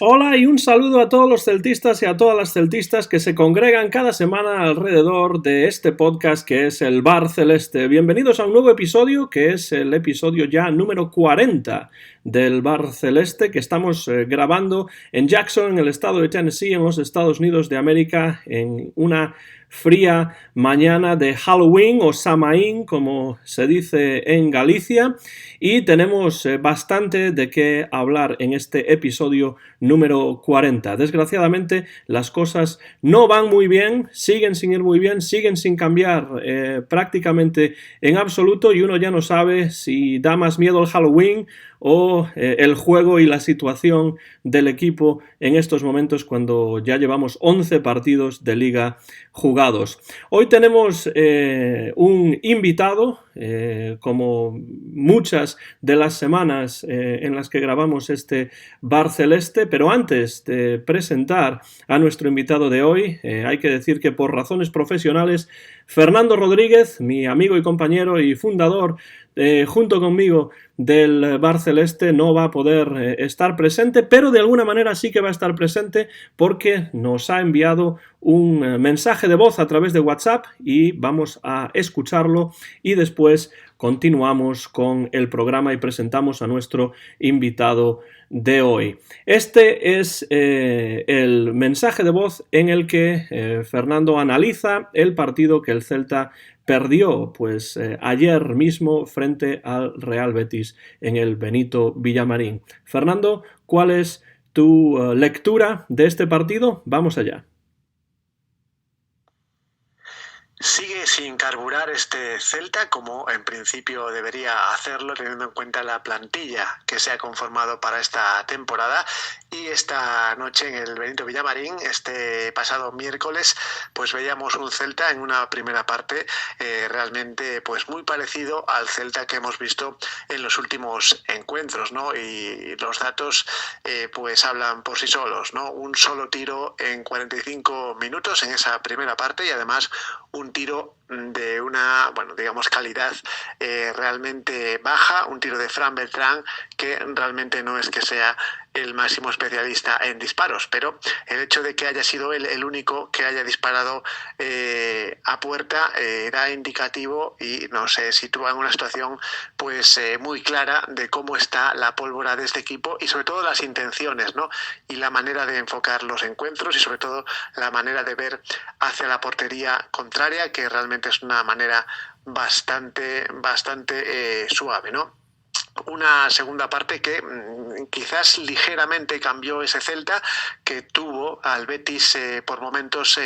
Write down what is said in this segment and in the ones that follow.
Hola y un saludo a todos los celtistas y a todas las celtistas que se congregan cada semana alrededor de este podcast que es el Bar Celeste. Bienvenidos a un nuevo episodio que es el episodio ya número 40 del Bar Celeste que estamos grabando en Jackson, en el estado de Tennessee, en los Estados Unidos de América, en una fría mañana de Halloween o Samaín, como se dice en Galicia, y tenemos bastante de qué hablar en este episodio número 40. Desgraciadamente las cosas no van muy bien, siguen sin ir muy bien, siguen sin cambiar prácticamente en absoluto y uno ya no sabe si da más miedo el Halloween o el juego y la situación del equipo en estos momentos cuando ya llevamos 11 partidos de liga jugados. Hoy tenemos un invitado, como muchas de las semanas en las que grabamos este Bar Celeste, pero antes de presentar a nuestro invitado de hoy, hay que decir que por razones profesionales, Fernando Rodríguez, mi amigo y compañero y fundador junto conmigo del Bar Celeste, no va a poder estar presente, pero de alguna manera sí que va a estar presente porque nos ha enviado un mensaje de voz a través de WhatsApp y vamos a escucharlo y después continuamos con el programa y presentamos a nuestro invitado de hoy. Este es el mensaje de voz en el que Fernando analiza el partido que el Celta perdió pues ayer mismo frente al Real Betis en el Benito Villamarín. Fernando, ¿cuál es tu lectura de este partido? Vamos allá. Sigue sin carburar este Celta como en principio debería hacerlo teniendo en cuenta la plantilla que se ha conformado para esta temporada, y esta noche en el Benito Villamarín, este pasado miércoles, pues veíamos un Celta en una primera parte realmente pues muy parecido al Celta que hemos visto en los últimos encuentros, ¿no? Y los datos pues hablan por sí solos, ¿no? Un solo tiro en 45 minutos en esa primera parte y además un tiro de una, bueno, digamos, calidad realmente baja, un tiro de Fran Beltrán que realmente no es que sea el máximo especialista en disparos, pero el hecho de que haya sido él el único que haya disparado a puerta era indicativo y nos sitúa en una situación pues muy clara de cómo está la pólvora de este equipo y sobre todo las intenciones, ¿no? Y la manera de enfocar los encuentros y sobre todo la manera de ver hacia la portería contraria, que realmente es una manera bastante suave, ¿no? Una segunda parte que quizás ligeramente cambió ese Celta, que tuvo al Betis por momentos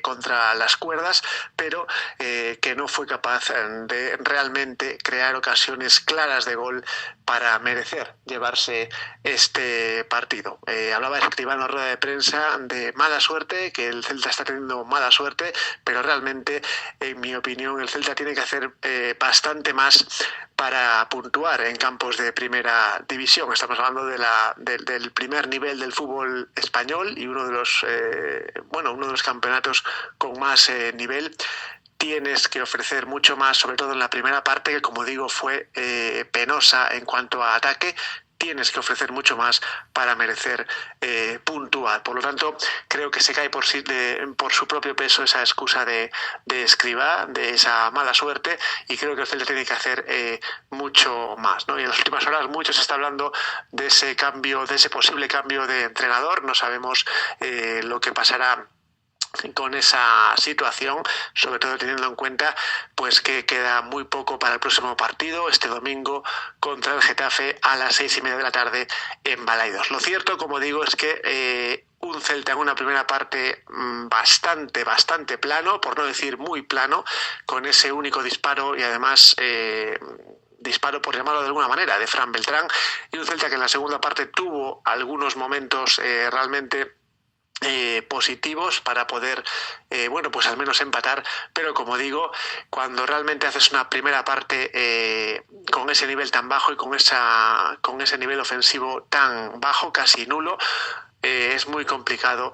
contra las cuerdas, pero que no fue capaz de realmente crear ocasiones claras de gol para merecer llevarse este partido. Hablaba Escribano en rueda de prensa de mala suerte, que el Celta está teniendo mala suerte, pero realmente, en mi opinión, el Celta tiene que hacer bastante más para puntuar en campos de primera división. Estamos hablando del primer nivel del fútbol español y uno de los campeonatos con más nivel. Tienes que ofrecer mucho más, sobre todo en la primera parte, que como digo fue penosa en cuanto a ataque. Tienes que ofrecer mucho más para merecer puntuar. Por lo tanto, creo que se cae por su propio peso esa excusa de Escribá, de esa mala suerte, y creo que el Celta tiene que hacer mucho más, ¿no? Y en las últimas horas mucho se está hablando de ese cambio, de ese posible cambio de entrenador. No sabemos lo que pasará con esa situación, sobre todo teniendo en cuenta pues que queda muy poco para el próximo partido, este domingo contra el Getafe a las 6:30 de la tarde en Balaidos. Lo cierto, como digo, es que un Celta en una primera parte bastante plano, por no decir muy plano, con ese único disparo y además disparo, por llamarlo de alguna manera, de Fran Beltrán, y un Celta que en la segunda parte tuvo algunos momentos realmente positivos para poder pues al menos empatar, pero como digo, cuando realmente haces una primera parte con ese nivel tan bajo y con ese nivel ofensivo tan bajo, casi nulo, es muy complicado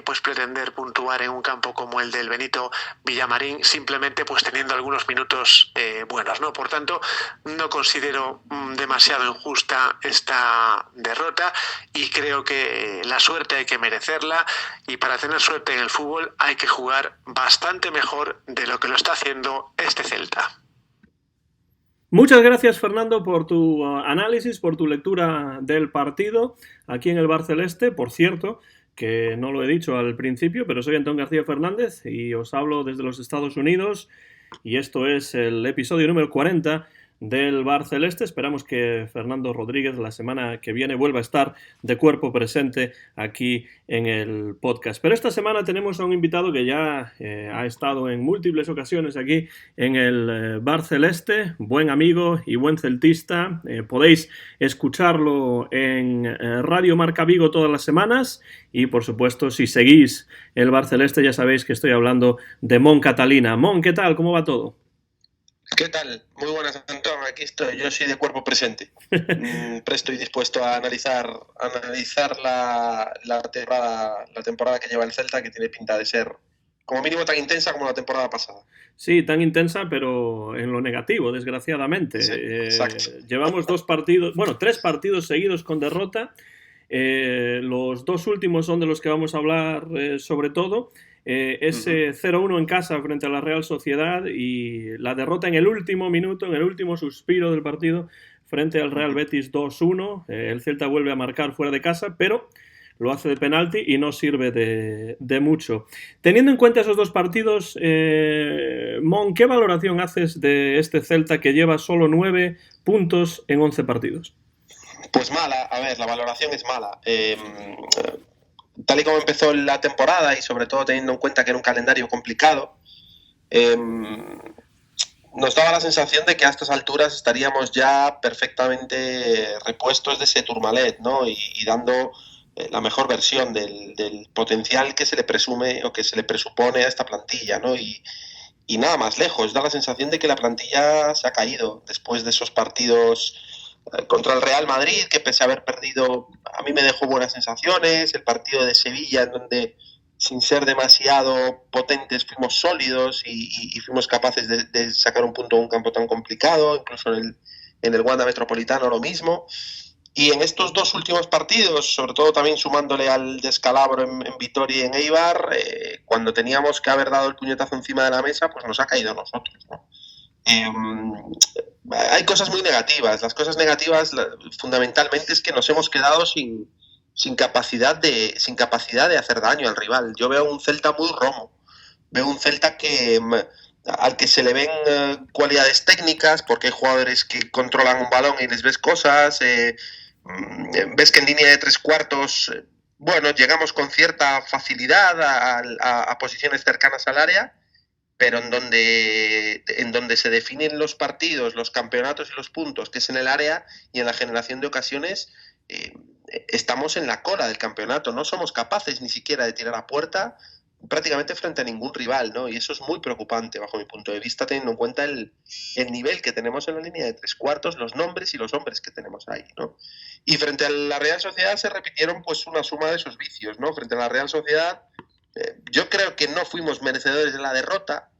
pues pretender puntuar en un campo como el del Benito Villamarín simplemente pues teniendo algunos minutos buenos, ¿no? Por tanto, no considero demasiado injusta esta derrota y creo que la suerte hay que merecerla y para tener suerte en el fútbol hay que jugar bastante mejor de lo que lo está haciendo este Celta. Muchas gracias, Fernando, por tu análisis, por tu lectura del partido aquí en el Bar Celeste. Por cierto, que no lo he dicho al principio, pero soy Antón García Fernández y os hablo desde los Estados Unidos y esto es el episodio número 40 del Bar Celeste. Esperamos que Fernando Rodríguez la semana que viene vuelva a estar de cuerpo presente aquí en el podcast. Pero esta semana tenemos a un invitado que ya ha estado en múltiples ocasiones aquí en el Bar Celeste, buen amigo y buen celtista. Podéis escucharlo en Radio Marca Vigo todas las semanas y, por supuesto, si seguís el Bar Celeste ya sabéis que estoy hablando de Mon Catalina. Mon, ¿qué tal? ¿Cómo va todo? ¿Qué tal? Muy buenas, Antón. Aquí estoy. Yo soy de cuerpo presente. Presto y dispuesto a analizar la temporada que lleva el Celta, que tiene pinta de ser como mínimo tan intensa como la temporada pasada. Sí, tan intensa, pero en lo negativo, desgraciadamente. Sí, exacto. Llevamos tres partidos seguidos con derrota. Los dos últimos son de los que vamos a hablar sobre todo. Ese 0-1 en casa frente a la Real Sociedad y la derrota en el último minuto, en el último suspiro del partido frente al Real Betis 2-1. El Celta vuelve a marcar fuera de casa, pero lo hace de penalti y no sirve de mucho. Teniendo en cuenta esos dos partidos, Mon, ¿qué valoración haces de este Celta que lleva solo 9 puntos en 11 partidos? Pues mala, a ver, la valoración es mala. Tal y como empezó la temporada y sobre todo teniendo en cuenta que era un calendario complicado, nos daba la sensación de que a estas alturas estaríamos ya perfectamente repuestos de ese Tourmalet, ¿no? Y dando la mejor versión del potencial que se le presume o que se le presupone a esta plantilla, ¿no? Y nada más lejos, da la sensación de que la plantilla se ha caído después de esos partidos contra el Real Madrid, que pese a haber perdido, a mí me dejó buenas sensaciones, el partido de Sevilla, en donde sin ser demasiado potentes fuimos sólidos y fuimos capaces de sacar un punto en un campo tan complicado, incluso en el Wanda Metropolitano lo mismo. Y en estos dos últimos partidos, sobre todo también sumándole al descalabro en Vitoria y en Eibar, cuando teníamos que haber dado el puñetazo encima de la mesa, pues nos ha caído a nosotros, ¿no? Hay cosas muy negativas. Las cosas negativas fundamentalmente es que nos hemos quedado sin capacidad de hacer daño al rival. Yo veo un Celta muy romo, veo un Celta al que se le ven cualidades técnicas, porque hay jugadores que controlan un balón y les ves cosas, ves que en línea de tres cuartos bueno, llegamos con cierta facilidad a posiciones cercanas al área, pero en donde se definen los partidos, los campeonatos y los puntos, que es en el área y en la generación de ocasiones, estamos en la cola del campeonato. No somos capaces ni siquiera de tirar a puerta prácticamente frente a ningún rival, ¿no? Y eso es muy preocupante bajo mi punto de vista, teniendo en cuenta el nivel que tenemos en la línea de tres cuartos, los nombres y los hombres que tenemos ahí, ¿no? Y frente a la Real Sociedad se repitieron pues una suma de esos vicios, ¿no? Frente a la Real Sociedad yo creo que no fuimos merecedores de la derrota,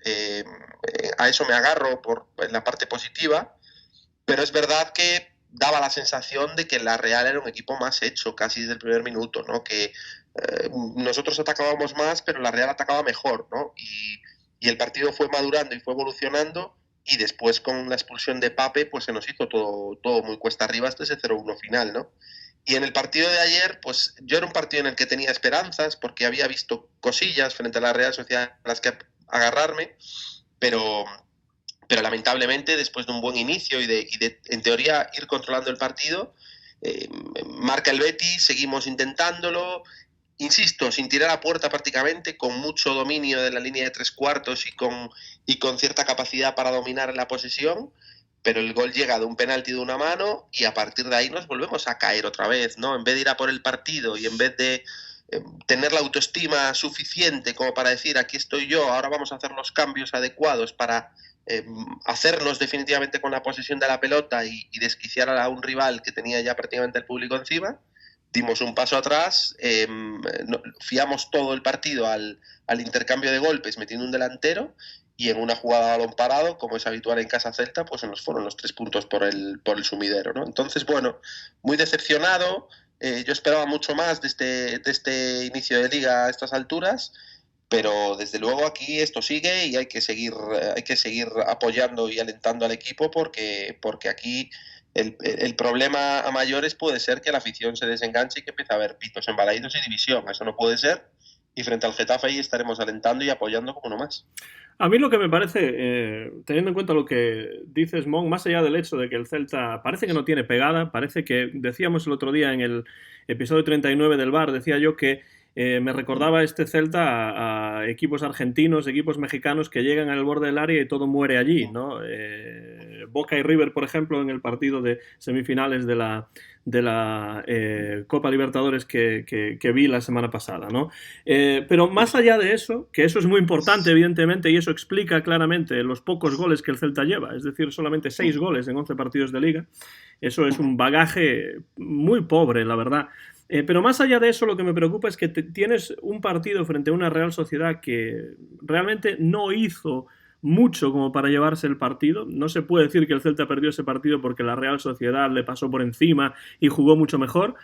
a eso me agarro en la parte positiva, pero es verdad que daba la sensación de que la Real era un equipo más hecho casi desde el primer minuto, ¿no? Que nosotros atacábamos más, pero la Real atacaba mejor, ¿no? Y el partido fue madurando y fue evolucionando, y después con la expulsión de Pape pues se nos hizo todo muy cuesta arriba hasta ese 0-1 final, ¿no? Y en el partido de ayer, pues yo era un partido en el que tenía esperanzas porque había visto cosillas frente a la Real Sociedad a las que agarrarme, pero lamentablemente después de un buen inicio y de en teoría ir controlando el partido, marca el Betis, seguimos intentándolo, insisto, sin tirar a puerta prácticamente, con mucho dominio de la línea de tres cuartos y con cierta capacidad para dominar la posesión, pero el gol llega de un penalti de una mano y a partir de ahí nos volvemos a caer otra vez, ¿no? En vez de ir a por el partido y en vez de tener la autoestima suficiente como para decir aquí estoy yo, ahora vamos a hacer los cambios adecuados para hacernos definitivamente con la posesión de la pelota y desquiciar a un rival que tenía ya prácticamente el público encima, dimos un paso atrás, fiamos todo el partido al intercambio de golpes metiendo un delantero, y en una jugada a balón parado, como es habitual en casa celta, pues se nos fueron los 3 puntos por el sumidero, ¿no? Entonces, bueno, muy decepcionado. Yo esperaba mucho más de este inicio de liga a estas alturas, pero desde luego aquí esto sigue y hay que seguir apoyando y alentando al equipo, porque aquí el problema a mayores puede ser que la afición se desenganche y que empiece a haber pitos embalaídos y división. Eso no puede ser, y frente al Getafe ahí estaremos alentando y apoyando como no más. A mí lo que me parece, teniendo en cuenta lo que dices, Mon, más allá del hecho de que el Celta parece que no tiene pegada, parece que, decíamos el otro día en el episodio 39 del VAR, decía yo que me recordaba este Celta a equipos argentinos, equipos mexicanos que llegan al borde del área y todo muere allí, ¿no? Boca y River, por ejemplo, en el partido de semifinales de la Copa Libertadores que vi la semana pasada, ¿no? Pero más allá de eso, que eso es muy importante, evidentemente, y eso explica claramente los pocos goles que el Celta lleva, es decir, solamente 6 goles en 11 partidos de liga, eso es un bagaje muy pobre, la verdad. Pero más allá de eso, lo que me preocupa es que tienes un partido frente a una Real Sociedad que realmente no hizo mucho como para llevarse el partido. No se puede decir que el Celta perdió ese partido porque la Real Sociedad le pasó por encima y jugó mucho mejor,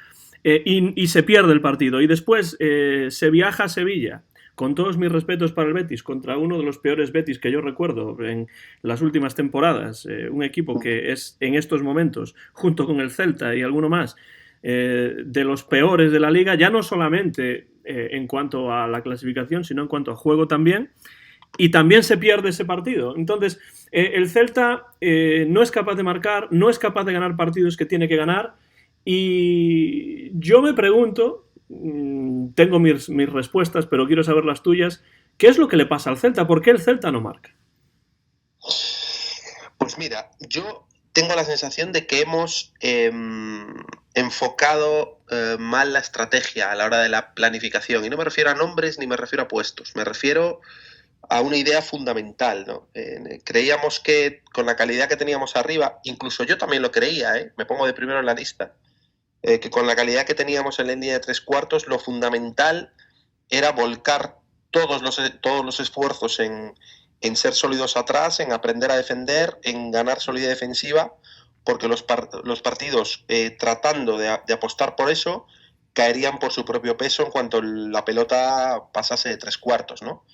y se pierde el partido. Y después se viaja a Sevilla, con todos mis respetos para el Betis, contra uno de los peores Betis que yo recuerdo en las últimas temporadas, un equipo que es en estos momentos, junto con el Celta y alguno más, de los peores de la liga, ya no solamente en cuanto a la clasificación, sino en cuanto a juego también, y también se pierde ese partido. Entonces, el Celta no es capaz de marcar, no es capaz de ganar partidos que tiene que ganar, y yo me pregunto, tengo mis respuestas, pero quiero saber las tuyas, ¿qué es lo que le pasa al Celta? ¿Por qué el Celta no marca? Pues mira, yo tengo la sensación de que hemos enfocado mal la estrategia a la hora de la planificación. Y no me refiero a nombres ni me refiero a puestos. Me refiero a una idea fundamental, ¿no? Creíamos que con la calidad que teníamos arriba, incluso yo también lo creía, me pongo de primero en la lista, que con la calidad que teníamos en la línea de 3/4, lo fundamental era volcar todos los esfuerzos en ser sólidos atrás, en aprender a defender, en ganar solidez defensiva, porque los partidos, tratando de apostar por eso, caerían por su propio peso en cuanto la pelota pasase de 3/4, ¿no?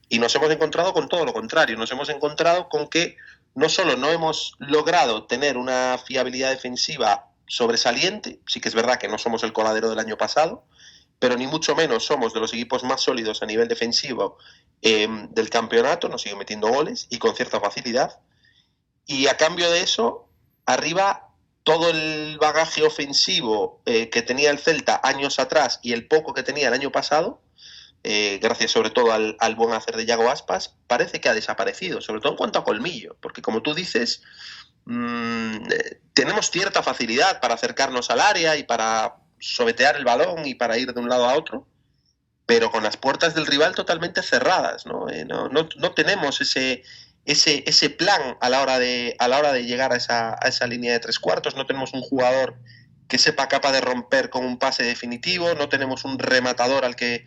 Y nos hemos encontrado con todo lo contrario. Nos hemos encontrado con que no solo no hemos logrado tener una fiabilidad defensiva sobresaliente, sí que es verdad que no somos el coladero del año pasado, pero ni mucho menos somos de los equipos más sólidos a nivel defensivo del campeonato. Nos siguen metiendo goles y con cierta facilidad, y a cambio de eso, arriba, todo el bagaje ofensivo que tenía el Celta años atrás y el poco que tenía el año pasado, gracias sobre todo al buen hacer de Yago Aspas, parece que ha desaparecido, sobre todo en cuanto a colmillo, porque como tú dices, tenemos cierta facilidad para acercarnos al área y para sobetear el balón y para ir de un lado a otro, pero con las puertas del rival totalmente cerradas, ¿no? No tenemos ese plan a la hora de llegar a esa línea de 3/4. No tenemos un jugador que sepa capaz de romper con un pase definitivo, no tenemos un rematador al que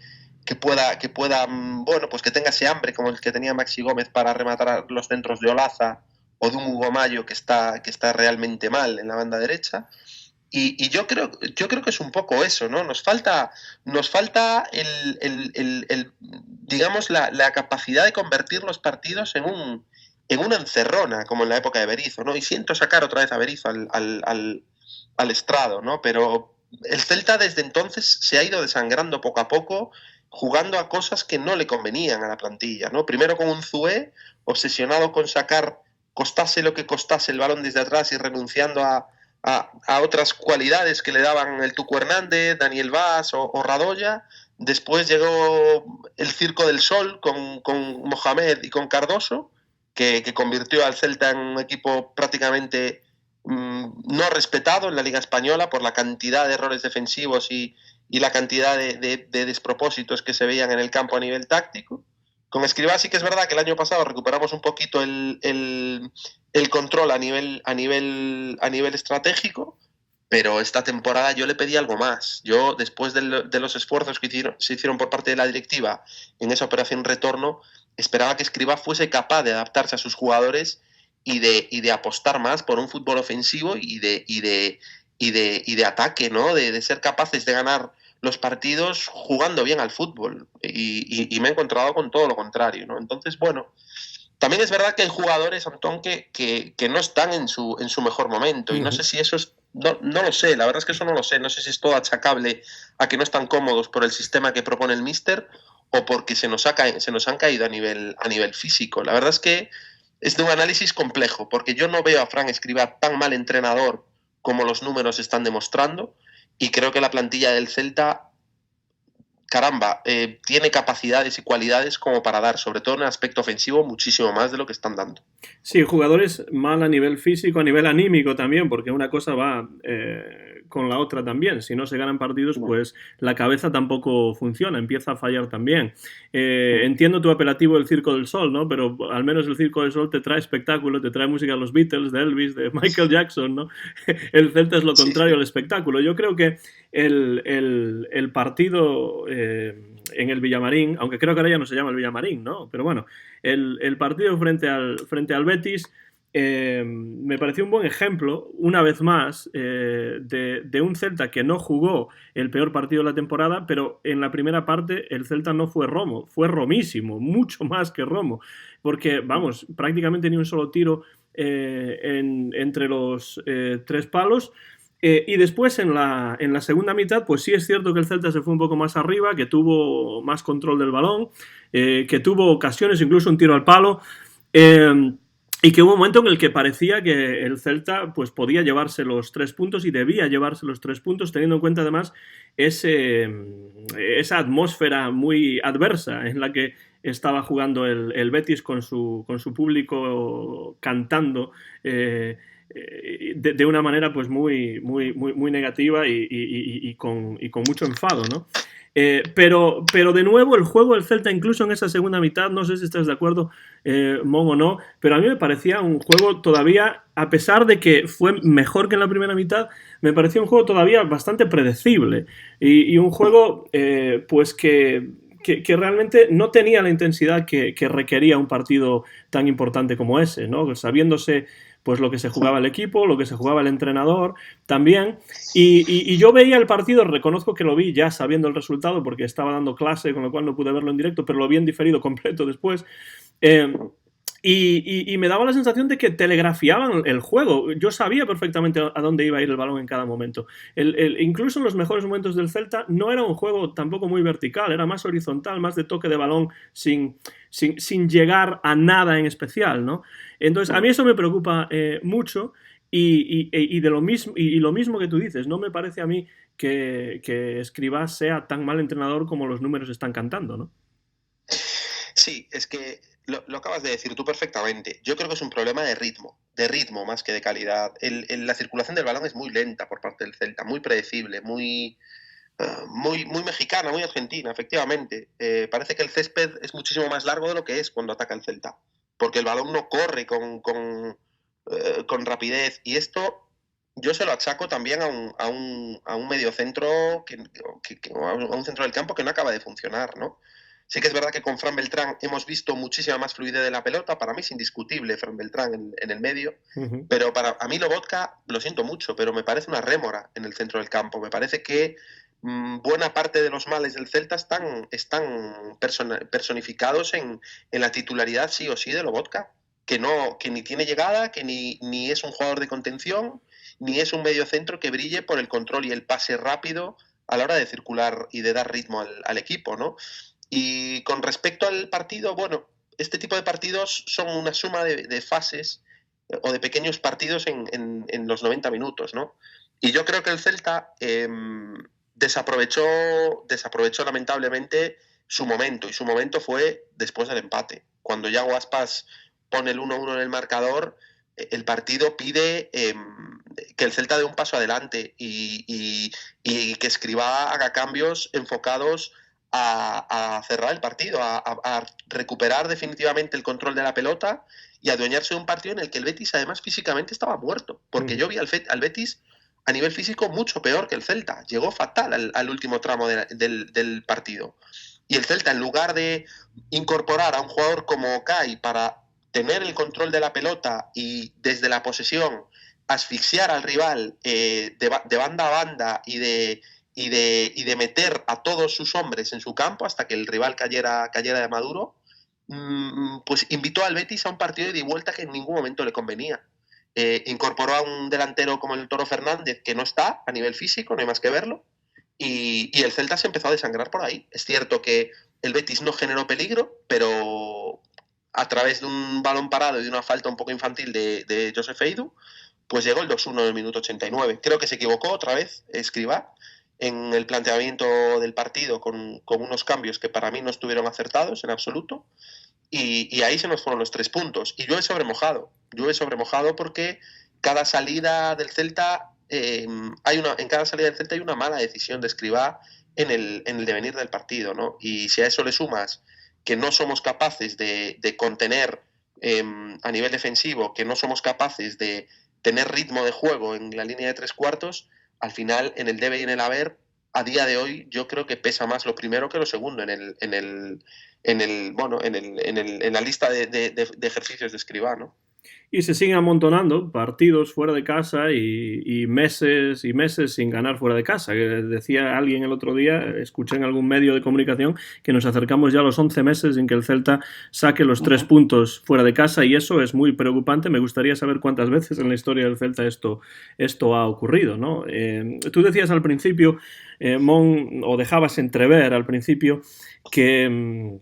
pueda, bueno, pues que tenga ese hambre como el que tenía Maxi Gómez para rematar los centros de Olaza o de un Hugo Mayo que está realmente mal en la banda derecha. Y yo creo que es un poco eso, ¿no? Nos falta digamos, la capacidad de convertir los partidos en una encerrona, como en la época de Berizzo, ¿no? Y siento sacar otra vez a Berizzo al estrado, ¿no? Pero el Celta desde entonces se ha ido desangrando poco a poco, jugando a cosas que no le convenían a la plantilla, ¿no? Primero con un Zoué obsesionado con sacar, costase lo que costase, el balón desde atrás, y renunciando a otras cualidades que le daban el Tucu Hernández, Daniel Vaz o Radoya. Después llegó el Circo del Sol con Mohamed y con Cardoso, que convirtió al Celta en un equipo prácticamente no respetado en la Liga Española por la cantidad de errores defensivos y la cantidad de despropósitos que se veían en el campo a nivel táctico. Con Escribá sí que es verdad que el año pasado recuperamos un poquito el control a nivel estratégico, pero esta temporada yo le pedí algo más. Yo, después de los esfuerzos que se hicieron por parte de la directiva en esa operación retorno, esperaba que Escribá fuese capaz de adaptarse a sus jugadores y de apostar más por un fútbol ofensivo y de ataque, ¿no? De ser capaces de ganar los partidos jugando bien al fútbol. Y me he encontrado con todo lo contrario, ¿no? Entonces, bueno, también es verdad que hay jugadores, Antón, que no están en su mejor momento. Y no sé si eso es... No lo sé, la verdad es que eso no lo sé. No sé si es todo achacable a que no están cómodos por el sistema que propone el míster o porque se nos han caído a nivel físico. La verdad es que es de un análisis complejo, porque yo no veo a Fran Escribá tan mal entrenador como los números están demostrando, y creo que la plantilla del Celta, caramba, tiene capacidades y cualidades como para dar, sobre todo en el aspecto ofensivo, muchísimo más de lo que están dando. Sí, jugadores mal a nivel físico, a nivel anímico también, porque una cosa va con la otra también. Si no se ganan partidos, pues la cabeza tampoco funciona, empieza a fallar también. Entiendo tu apelativo del Circo del Sol, ¿no? Pero al menos el Circo del Sol te trae espectáculo, te trae música de los Beatles, de Elvis, de Michael Jackson, ¿no? El Celta es lo contrario al espectáculo. Yo creo que el partido en el Villamarín, aunque creo que ahora ya no se llama el Villamarín, ¿no? Pero bueno, el partido frente al Betis me pareció un buen ejemplo, una vez más, de un Celta que no jugó el peor partido de la temporada, pero en la primera parte el Celta no fue Romo, fue romísimo, mucho más que Romo, porque, vamos, prácticamente ni un solo tiro entre los tres palos. Y después en la segunda mitad, pues sí es cierto que el Celta se fue un poco más arriba, que tuvo más control del balón, que tuvo ocasiones, incluso un tiro al palo, y que hubo un momento en el que parecía que el Celta pues podía llevarse los 3 puntos y debía llevarse los 3 puntos, teniendo en cuenta además esa atmósfera muy adversa en la que estaba jugando el Betis con su público cantando de una manera pues muy negativa y con mucho enfado, ¿no? Pero de nuevo el juego del Celta, incluso en esa segunda mitad, no sé si estás de acuerdo, Mon, o no, pero a mí me parecía un juego todavía, a pesar de que fue mejor que en la primera mitad, me parecía un juego todavía bastante predecible y un juego pues que realmente no tenía la intensidad que requería un partido tan importante como ese, ¿no? Sabiéndose pues lo que se jugaba el equipo, lo que se jugaba el entrenador también, y yo veía el partido, reconozco que lo vi ya sabiendo el resultado porque estaba dando clase, con lo cual no pude verlo en directo, pero lo vi en diferido completo después, y me daba la sensación de que telegrafiaban el juego. Yo sabía perfectamente a dónde iba a ir el balón en cada momento. Incluso en los mejores momentos del Celta no era un juego tampoco muy vertical, era más horizontal, más de toque de balón sin llegar a nada en especial, ¿no? Entonces a mí eso me preocupa mucho y lo mismo que tú dices, no me parece a mí que Escribá sea tan mal entrenador como los números están cantando, ¿no? Sí, es que lo acabas de decir tú perfectamente. Yo creo que es un problema de ritmo más que de calidad. La circulación del balón es muy lenta por parte del Celta, muy predecible, muy mexicana, muy argentina, efectivamente. Parece que el césped es muchísimo más largo de lo que es cuando ataca el Celta, porque el balón no corre con rapidez, y esto yo se lo achaco también a un mediocentro, a un centro del campo que no acaba de funcionar, ¿no? Sí que es verdad que con Fran Beltrán hemos visto muchísima más fluidez de la pelota. Para mí es indiscutible Fran Beltrán en el medio. Uh-huh. Pero a mí Lobotka, lo siento mucho, pero me parece una rémora en el centro del campo. Me parece que buena parte de los males del Celta están personificados en la titularidad sí o sí de Lobotka, que ni tiene llegada, que ni es un jugador de contención, ni es un mediocentro que brille por el control y el pase rápido a la hora de circular y de dar ritmo al equipo, ¿no? Y con respecto al partido, bueno, este tipo de partidos son una suma de fases o de pequeños partidos en los 90 minutos, ¿no? Y yo creo que el Celta desaprovechó lamentablemente su momento, y su momento fue después del empate. Cuando Yago Aspas pone el 1-1 en el marcador, el partido pide que el Celta dé un paso adelante y que Escribá haga cambios enfocados a cerrar el partido, a recuperar definitivamente el control de la pelota y adueñarse de un partido en el que el Betis además físicamente estaba muerto, porque yo vi al Betis a nivel físico mucho peor que el Celta. Llegó fatal al último tramo del partido. Y el Celta, en lugar de incorporar a un jugador como Okai para tener el control de la pelota y desde la posesión asfixiar al rival de banda a banda y de meter a todos sus hombres en su campo hasta que el rival cayera de maduro, pues invitó al Betis a un partido de ida y vuelta que en ningún momento le convenía. Incorporó a un delantero como el Toro Fernández, que no está a nivel físico, no hay más que verlo, y el Celta se empezó a desangrar por ahí. Es cierto que el Betis no generó peligro, pero a través de un balón parado y de una falta un poco infantil de Josef Eidu, pues llegó el 2-1 en el minuto 89. Creo que se equivocó otra vez Escribá en el planteamiento del partido con unos cambios que para mí no estuvieron acertados en absoluto, y ahí se nos fueron los 3 puntos. Y yo he sobremojado porque cada salida del Celta, en cada salida del Celta hay una mala decisión de Escribá en el devenir del partido, ¿no? Y si a eso le sumas que no somos capaces de contener a nivel defensivo, que no somos capaces de tener ritmo de juego en la línea de 3 cuartos, al final, en el debe y en el haber, a día de hoy, yo creo que pesa más lo primero que lo segundo en la lista de ejercicios de Escribá, ¿no? Y se siguen amontonando partidos fuera de casa y meses y meses sin ganar fuera de casa. Decía alguien el otro día, escuché en algún medio de comunicación, que nos acercamos ya a los 11 meses sin que el Celta saque los 3 puntos fuera de casa, y eso es muy preocupante. Me gustaría saber cuántas veces en la historia del Celta esto ha ocurrido, ¿no? Tú decías al principio, Mon, o dejabas entrever al principio, que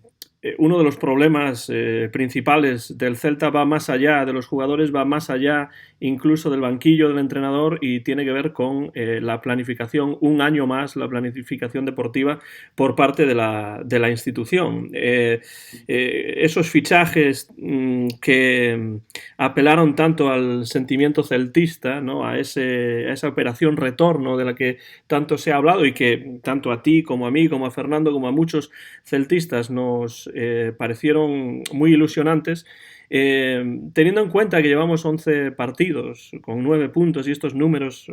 uno de los problemas principales del Celta va más allá de los jugadores, va más allá incluso del banquillo del entrenador, y tiene que ver con la planificación, un año más, la planificación deportiva por parte de la institución. Esos fichajes que apelaron tanto al sentimiento celtista, ¿no? a esa operación retorno de la que tanto se ha hablado y que tanto a ti como a mí, como a Fernando, como a muchos celtistas nos parecieron muy ilusionantes, teniendo en cuenta que llevamos 11 partidos con 9 puntos y estos números,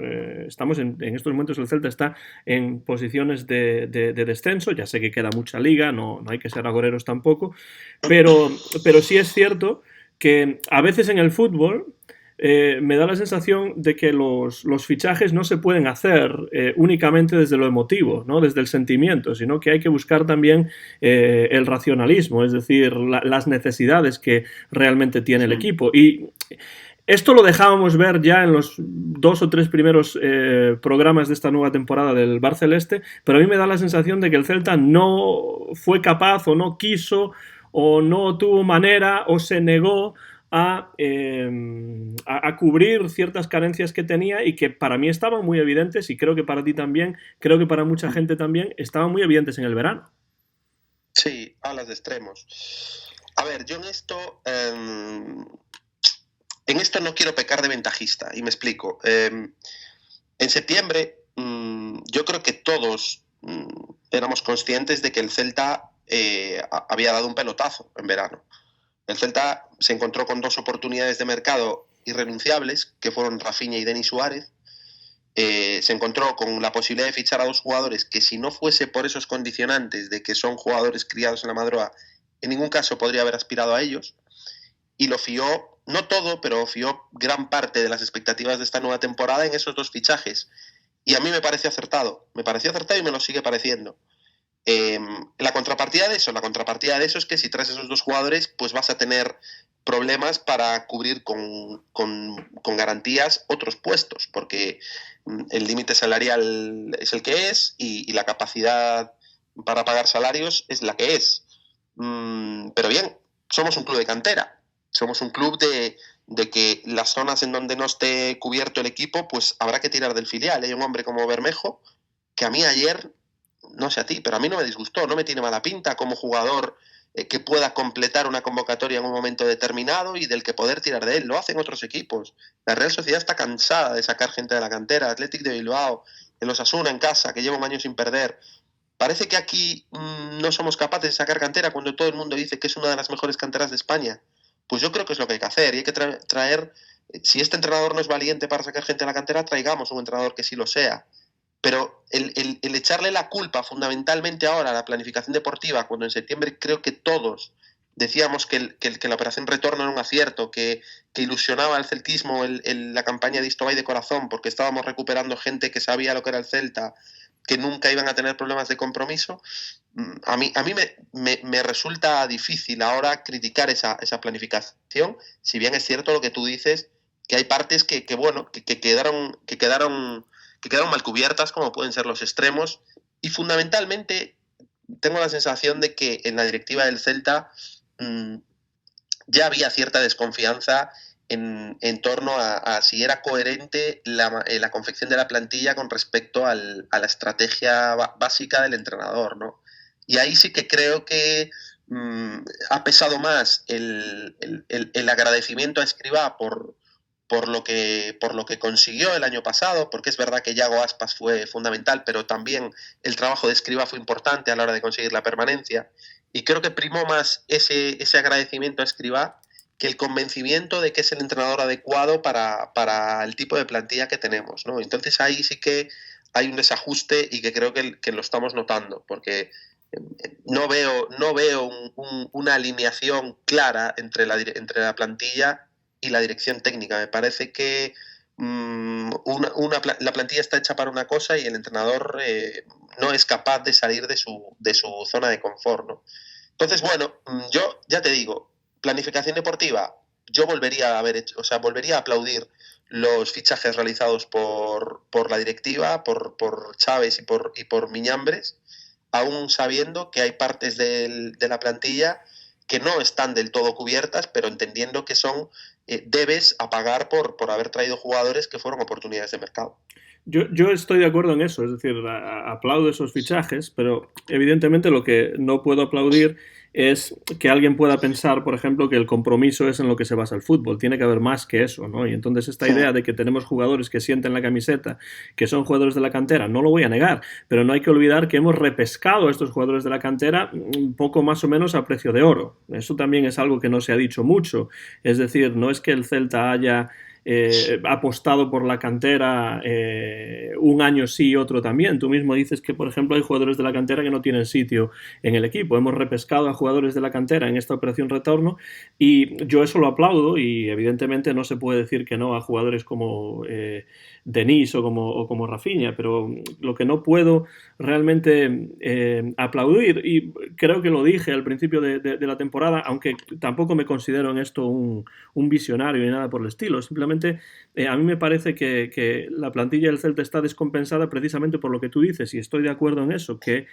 estamos en estos momentos el Celta está en posiciones de descenso. Ya sé que queda mucha liga, no hay que ser agoreros tampoco, pero sí es cierto que a veces en el fútbol me da la sensación de que los fichajes no se pueden hacer únicamente desde lo emotivo, ¿no? Desde el sentimiento, sino que hay que buscar también el racionalismo, es decir, las necesidades que realmente tiene el equipo. Y esto lo dejábamos ver ya en los 2 o 3 primeros programas de esta nueva temporada del Bar Celeste, pero a mí me da la sensación de que el Celta no fue capaz, o no quiso, o no tuvo manera, o se negó a cubrir ciertas carencias que tenía y que para mí estaban muy evidentes, y creo que para ti también, creo que para mucha gente también, estaban muy evidentes en el verano. Sí, hablas de extremos. A ver, yo en esto no quiero pecar de ventajista, y me explico. En septiembre, yo creo que todos éramos conscientes de que el Celta había dado un pelotazo en verano. El Celta se encontró con 2 oportunidades de mercado irrenunciables, que fueron Rafinha y Denis Suárez. Se encontró con la posibilidad de fichar a 2 jugadores que, si no fuese por esos condicionantes de que son jugadores criados en la Madroa, en ningún caso podría haber aspirado a ellos. Y lo fió, no todo, pero fió gran parte de las expectativas de esta nueva temporada en esos 2 fichajes. Y a mí me pareció acertado y me lo sigue pareciendo. La contrapartida de eso es que si traes esos 2 jugadores, pues vas a tener problemas para cubrir con garantías otros puestos, porque el límite salarial es el que es, y la capacidad para pagar salarios es la que es. Pero bien, somos un club de cantera, somos un club de que las zonas en donde no esté cubierto el equipo, pues habrá que tirar del filial. Hay un hombre como Bermejo que a mí ayer, no sé a ti, pero a mí no me disgustó, no me tiene mala pinta como jugador que pueda completar una convocatoria en un momento determinado y del que poder tirar de él. Lo hacen otros equipos. La Real Sociedad está cansada de sacar gente de la cantera. Athletic de Bilbao, el Osasuna en casa, que lleva un año sin perder. Parece que aquí no somos capaces de sacar cantera cuando todo el mundo dice que es una de las mejores canteras de España. Pues yo creo que es lo que hay que hacer, y hay que traer Si este entrenador no es valiente para sacar gente a la cantera, traigamos un entrenador que sí lo sea. Pero el echarle la culpa fundamentalmente ahora a la planificación deportiva, cuando en septiembre creo que todos decíamos que la operación retorno era un acierto, que ilusionaba al celtismo la campaña de Isto Vai de corazón, porque estábamos recuperando gente que sabía lo que era el Celta, que nunca iban a tener problemas de compromiso. A mí me resulta difícil ahora criticar esa planificación, si bien es cierto lo que tú dices, que hay partes que quedaron mal cubiertas, como pueden ser los extremos, y fundamentalmente tengo la sensación de que en la directiva del Celta ya había cierta desconfianza en torno a si era coherente la confección de la plantilla con respecto a la estrategia básica del entrenador, ¿no? Y ahí sí que creo que ha pesado más el agradecimiento a Escribá por lo que consiguió el año pasado, porque es verdad que Yago Aspas fue fundamental, pero también el trabajo de Escribá fue importante a la hora de conseguir la permanencia, y creo que primó más ese agradecimiento a Escribá que el convencimiento de que es el entrenador adecuado para el tipo de plantilla que tenemos, ¿no? Entonces ahí sí que hay un desajuste y que creo que lo estamos notando, porque no veo una alineación clara entre la plantilla y la dirección técnica. Me parece que la plantilla está hecha para una cosa y el entrenador no es capaz de salir de su zona de confort, ¿no? Entonces, bueno, yo ya te digo, planificación deportiva, yo volvería a aplaudir los fichajes realizados por la directiva, por Chávez y por Miñambres, aún sabiendo que hay partes de la plantilla que no están del todo cubiertas, pero entendiendo que son debes a pagar por haber traído jugadores que fueron oportunidades de mercado. Yo estoy de acuerdo en eso, es decir, aplaudo esos fichajes, pero evidentemente lo que no puedo aplaudir es que alguien pueda pensar, por ejemplo, que el compromiso es en lo que se basa el fútbol. Tiene que haber más que eso, ¿no? Y entonces esta idea de que tenemos jugadores que sienten la camiseta, que son jugadores de la cantera, no lo voy a negar, pero no hay que olvidar que hemos repescado a estos jugadores de la cantera un poco más o menos a precio de oro. Eso también es algo que no se ha dicho mucho. Es decir, no es que el Celta haya apostado por la cantera un año sí y otro también. Tú mismo dices que, por ejemplo, hay jugadores de la cantera que no tienen sitio en el equipo. Hemos repescado a jugadores de la cantera en esta operación retorno y yo eso lo aplaudo y evidentemente no se puede decir que no a jugadores como Denis o como Rafinha, pero lo que no puedo realmente aplaudir, y creo que lo dije al principio de la temporada, aunque tampoco me considero en esto un visionario ni nada por el estilo, simplemente a mí me parece que la plantilla del Celta está descompensada precisamente por lo que tú dices, y estoy de acuerdo en eso, que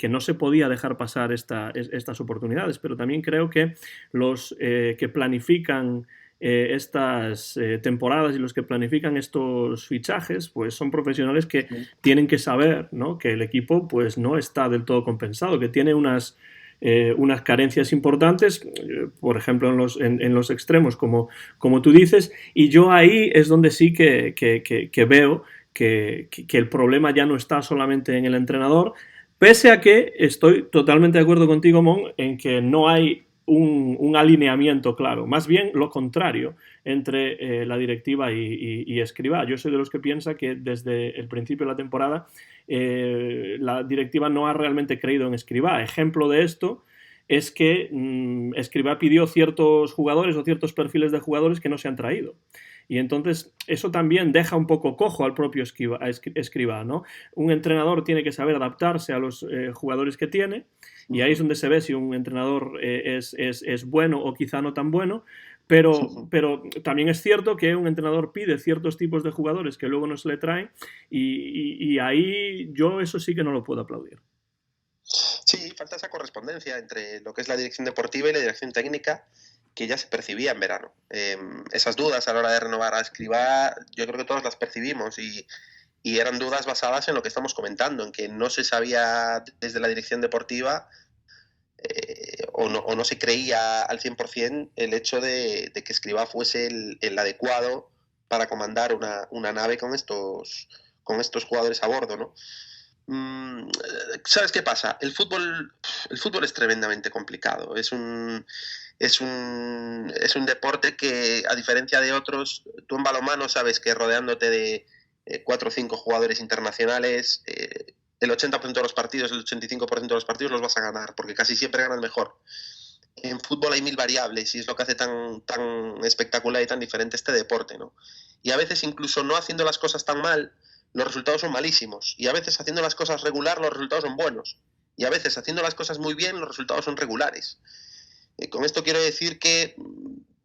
no se podía dejar pasar estas oportunidades, pero también creo que los que planifican estas temporadas y los que planifican estos fichajes pues son profesionales que tienen que saber, ¿no?, que el equipo pues no está del todo compensado, que tiene unas carencias importantes, por ejemplo en los extremos como tú dices, y yo ahí es donde sí que veo que el problema ya no está solamente en el entrenador, pese a que estoy totalmente de acuerdo contigo, Mon, en que no hay un alineamiento claro, más bien lo contrario entre la directiva y Escribá. Yo soy de los que piensa que desde el principio de la temporada la directiva no ha realmente creído en Escribá. Ejemplo de esto es que Escribá pidió ciertos jugadores o ciertos perfiles de jugadores que no se han traído. Y entonces eso también deja un poco cojo al propio Escribá, ¿no? Un entrenador tiene que saber adaptarse a los jugadores que tiene, y ahí es donde se ve si un entrenador es bueno o quizá no tan bueno, pero también es cierto que un entrenador pide ciertos tipos de jugadores que luego no se le traen, y ahí yo eso sí que no lo puedo aplaudir. Sí, falta esa correspondencia entre lo que es la dirección deportiva y la dirección técnica, que ya se percibía en verano. Esas dudas a la hora de renovar a Escribá, yo creo que todos las percibimos, y eran dudas basadas en lo que estamos comentando, en que no se sabía desde la dirección deportiva o no se creía al 100% el hecho de que Escribá fuese el adecuado para comandar una nave con estos jugadores a bordo, ¿no? ¿Sabes qué pasa? El fútbol es tremendamente complicado. Es un deporte que, a diferencia de otros, tú en balonmano sabes que rodeándote de 4 o 5 jugadores internacionales, el 80% de los partidos, el 85% de los partidos los vas a ganar, porque casi siempre ganas mejor. En fútbol hay 1000 variables y es lo que hace tan espectacular y tan diferente este deporte, ¿no? Y a veces, incluso no haciendo las cosas tan mal, los resultados son malísimos. Y a veces, haciendo las cosas regular, los resultados son buenos. Y a veces, haciendo las cosas muy bien, los resultados son regulares. Con esto quiero decir que,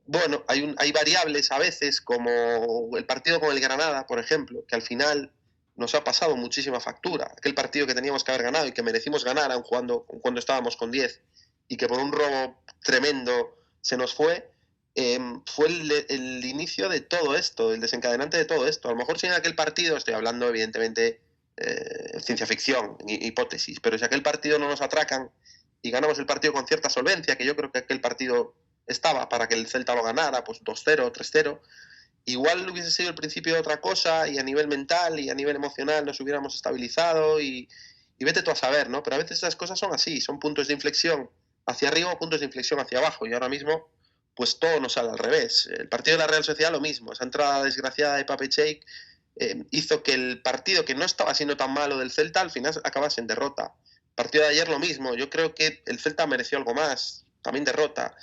bueno, hay variables a veces, como el partido con el Granada, por ejemplo, que al final nos ha pasado muchísima factura. Aquel partido que teníamos que haber ganado y que merecimos ganar aun cuando estábamos con 10 y que por un robo tremendo se nos fue el inicio de todo esto, el desencadenante de todo esto. A lo mejor si en aquel partido, estoy hablando evidentemente ciencia ficción, hipótesis, pero si aquel partido no nos atracan y ganamos el partido con cierta solvencia, que yo creo que aquel partido estaba para que el Celta lo ganara, pues 2-0, 3-0, igual hubiese sido el principio de otra cosa, y a nivel mental y a nivel emocional nos hubiéramos estabilizado y vete tú a saber, ¿no? Pero a veces esas cosas son así, son puntos de inflexión hacia arriba o puntos de inflexión hacia abajo, y ahora mismo pues todo nos sale al revés. El partido de la Real Sociedad lo mismo, esa entrada desgraciada de Pape Cheik hizo que el partido, que no estaba siendo tan malo del Celta, al final acabase en derrota. El partido de ayer lo mismo, yo creo que el Celta mereció algo más, también derrota.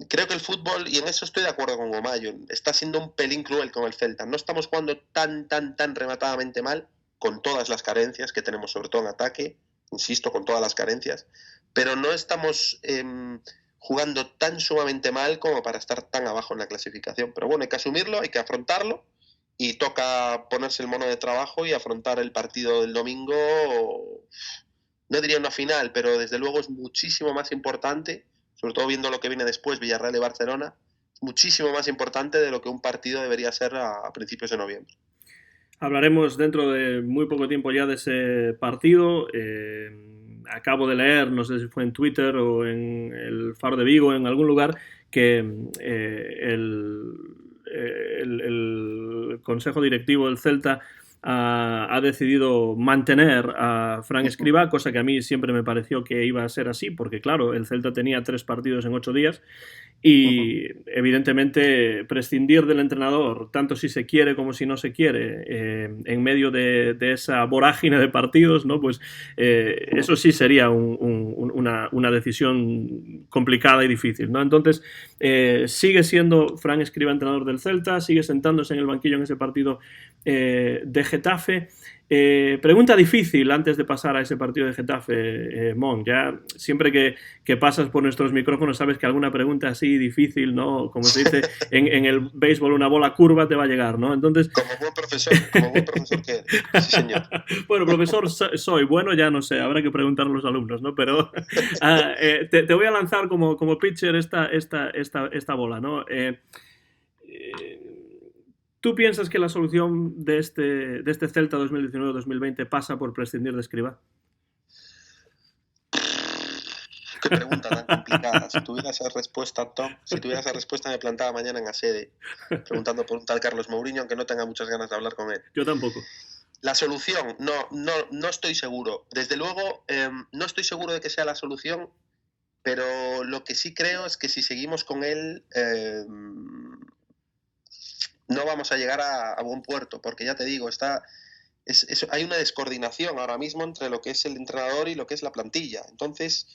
Creo que el fútbol, y en eso estoy de acuerdo con Gomayo, está siendo un pelín cruel con el Celta. No estamos jugando tan rematadamente mal, con todas las carencias que tenemos, sobre todo en ataque, insisto, con todas las carencias, pero no estamos jugando tan sumamente mal como para estar tan abajo en la clasificación. Pero bueno, hay que asumirlo, hay que afrontarlo, y toca ponerse el mono de trabajo y afrontar el partido del domingo. No diría una final, pero desde luego es muchísimo más importante, sobre todo viendo lo que viene después, Villarreal y Barcelona, muchísimo más importante de lo que un partido debería ser a principios de noviembre. Hablaremos dentro de muy poco tiempo ya de ese partido. Acabo de leer, no sé si fue en Twitter o en el Faro de Vigo, en algún lugar, que el Consejo Directivo del Celta ha decidido mantener a Fran Escribá, cosa que a mí siempre me pareció que iba a ser así, porque claro, el Celta tenía 3 partidos en 8 días y evidentemente prescindir del entrenador, tanto si se quiere como si no se quiere, en medio de esa vorágine de partidos, ¿no? Pues eso sí sería una decisión complicada y difícil, ¿no? Entonces sigue siendo Fran Escribá entrenador del Celta, sigue sentándose en el banquillo en ese partido de Getafe. Pregunta difícil antes de pasar a ese partido de Getafe, Mon. Ya siempre que pasas por nuestros micrófonos sabes que alguna pregunta así difícil, ¿no? Como se dice en el béisbol, una bola curva te va a llegar, ¿no? Entonces, como buen profesor que eres. Sí, señor. Bueno, profesor soy, bueno, ya no sé, habrá que preguntar a los alumnos, ¿no? Pero te voy a lanzar como pitcher esta bola, ¿no? ¿Tú piensas que la solución de este Celta 2019-2020 pasa por prescindir de Escribá? Qué pregunta tan complicada. Si tuviera esa respuesta, Tom, me plantaba mañana en la sede preguntando por un tal Carlos Mourinho, aunque no tenga muchas ganas de hablar con él. Yo tampoco. La solución, no estoy seguro. Desde luego, no estoy seguro de que sea la solución, pero lo que sí creo es que si seguimos con él, no vamos a llegar a buen puerto, porque ya te digo, hay una descoordinación ahora mismo entre lo que es el entrenador y lo que es la plantilla. Entonces,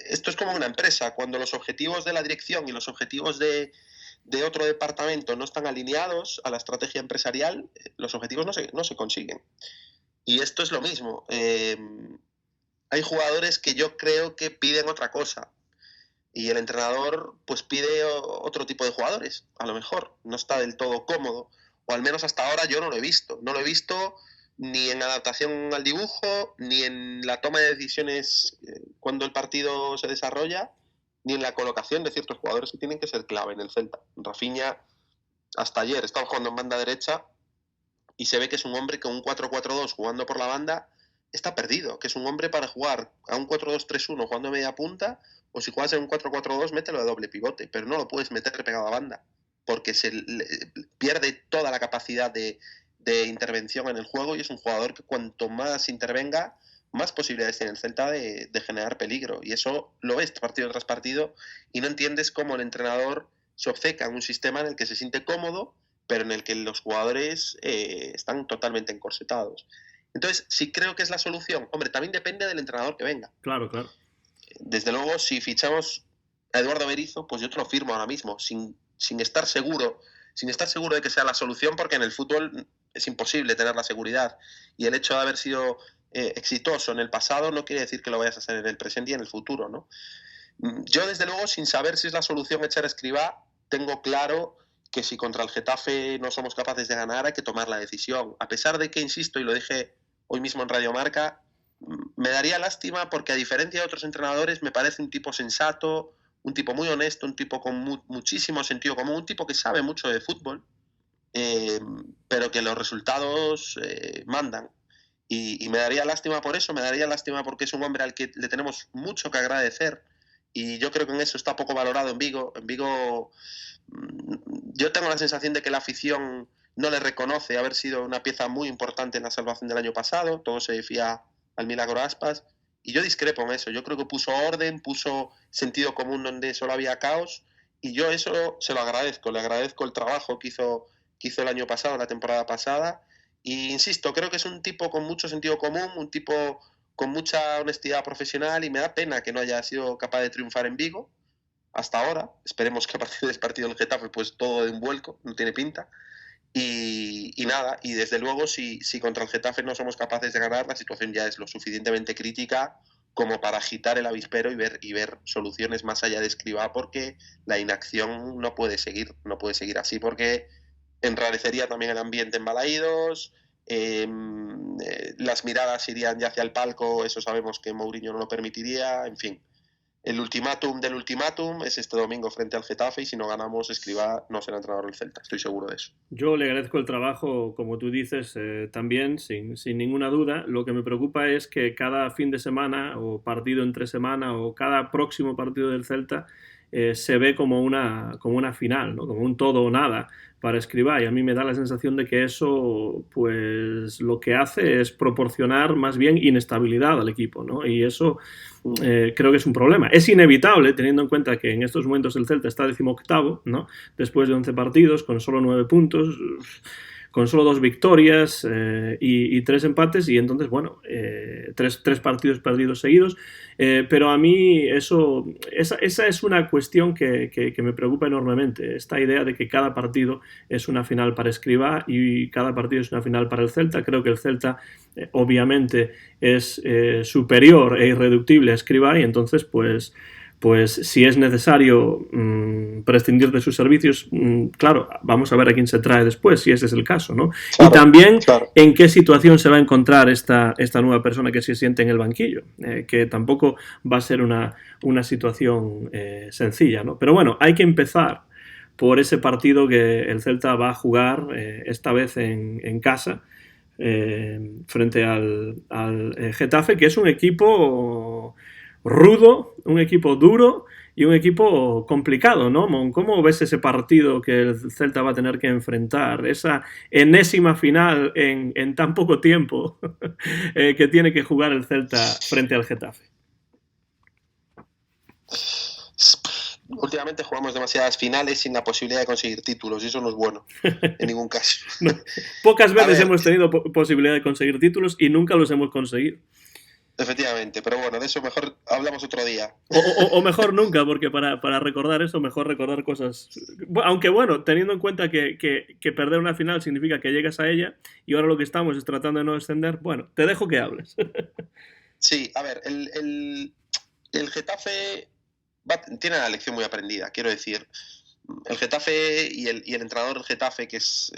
esto es como una empresa, cuando los objetivos de la dirección y los objetivos de otro departamento no están alineados a la estrategia empresarial, los objetivos no se consiguen. Y esto es lo mismo. Hay jugadores que yo creo que piden otra cosa, y el entrenador pues pide otro tipo de jugadores. A lo mejor no está del todo cómodo, o al menos hasta ahora yo no lo he visto. No lo he visto ni en adaptación al dibujo, ni en la toma de decisiones cuando el partido se desarrolla, ni en la colocación de ciertos jugadores que tienen que ser clave en el Celta. Rafinha, hasta ayer estaba jugando en banda derecha y se ve que es un hombre con un 4-4-2 jugando por la banda está perdido, que es un hombre para jugar a un 4-2-3-1 jugando a media punta, o si juegas en un 4-4-2 mételo de doble pivote, pero no lo puedes meter pegado a banda, porque pierde toda la capacidad de de intervención en el juego y es un jugador que cuanto más intervenga, más posibilidades tiene el Celta de generar peligro. Y eso lo ves partido tras partido y no entiendes cómo el entrenador se obceca en un sistema en el que se siente cómodo, pero en el que los jugadores están totalmente encorsetados. Entonces, sí creo que es la solución. Hombre, también depende del entrenador que venga. Claro, claro. Desde luego, si fichamos a Eduardo Berizzo, pues yo te lo firmo ahora mismo, sin estar seguro de que sea la solución, porque en el fútbol es imposible tener la seguridad. Y el hecho de haber sido exitoso en el pasado no quiere decir que lo vayas a hacer en el presente y en el futuro, ¿no? Yo, desde luego, sin saber si es la solución echar a Escribá, tengo claro que si contra el Getafe no somos capaces de ganar, hay que tomar la decisión. A pesar de que, insisto, y lo dije hoy mismo en Radio Marca, me daría lástima porque, a diferencia de otros entrenadores, me parece un tipo sensato, un tipo muy honesto, un tipo con muchísimo sentido común, un tipo que sabe mucho de fútbol, pero que los resultados mandan. Y me daría lástima por eso, me daría lástima porque es un hombre al que le tenemos mucho que agradecer y yo creo que en eso está poco valorado en Vigo. En Vigo yo tengo la sensación de que la afición no le reconoce haber sido una pieza muy importante en la salvación del año pasado, todo se fía al milagro Aspas y yo discrepo en eso. Yo creo que puso orden, puso sentido común donde solo había caos y yo eso se lo agradezco, le agradezco el trabajo que hizo el año pasado, la temporada pasada. Y insisto, creo que es un tipo con mucho sentido común, un tipo con mucha honestidad profesional y me da pena que no haya sido capaz de triunfar en Vigo hasta ahora. Esperemos que a partir de ese partido del Getafe pues todo de un vuelco, no tiene pinta. Y nada, y desde luego si contra el Getafe no somos capaces de ganar, la situación ya es lo suficientemente crítica como para agitar el avispero y ver soluciones más allá de Escribá, porque la inacción no puede seguir así, porque enrarecería también el ambiente en Balaídos, las miradas irían ya hacia el palco, eso sabemos que Mourinho no lo permitiría, en fin. El ultimátum del ultimátum es este domingo frente al Getafe y si no ganamos, Escribá no será entrenador del Celta, estoy seguro de eso. Yo le agradezco el trabajo, como tú dices, también, sin ninguna duda. Lo que me preocupa es que cada fin de semana o partido entre semana o cada próximo partido del Celta se ve como una final, ¿no? Como un todo o nada para Escribá y a mí me da la sensación de que eso pues lo que hace es proporcionar más bien inestabilidad al equipo, ¿no? Y eso creo que es un problema. Es inevitable teniendo en cuenta que en estos momentos el Celta está 18º, ¿no? Después de 11 partidos con solo 9 puntos, con solo 2 victorias y 3 empates y entonces, bueno, 3 partidos perdidos seguidos, pero a mí esa es una cuestión que me preocupa enormemente, esta idea de que cada partido es una final para Escribá y cada partido es una final para el Celta. Creo que el Celta obviamente es superior e irreductible a Escribá y entonces pues si es necesario prescindir de sus servicios, claro, vamos a ver a quién se trae después, si ese es el caso, ¿no? Claro, y también en qué situación se va a encontrar esta nueva persona que se siente en el banquillo, que tampoco va a ser una situación sencilla, ¿no? Pero bueno, hay que empezar por ese partido que el Celta va a jugar esta vez en casa, frente al Getafe, que es un equipo rudo, un equipo duro y un equipo complicado, ¿no, Mon? ¿Cómo ves ese partido que el Celta va a tener que enfrentar? Esa enésima final en tan poco tiempo que tiene que jugar el Celta frente al Getafe. Últimamente jugamos demasiadas finales sin la posibilidad de conseguir títulos y eso no es bueno, en ningún caso. No, pocas veces hemos tenido posibilidad de conseguir títulos y nunca los hemos conseguido. Efectivamente, pero bueno, de eso mejor hablamos otro día. O mejor nunca, porque para recordar eso, mejor recordar cosas. Aunque bueno, teniendo en cuenta que perder una final significa que llegas a ella y ahora lo que estamos es tratando de no descender, bueno, te dejo que hables. Sí, a ver, el Getafe tiene la lección muy aprendida, quiero decir. El Getafe y el entrenador del Getafe, que es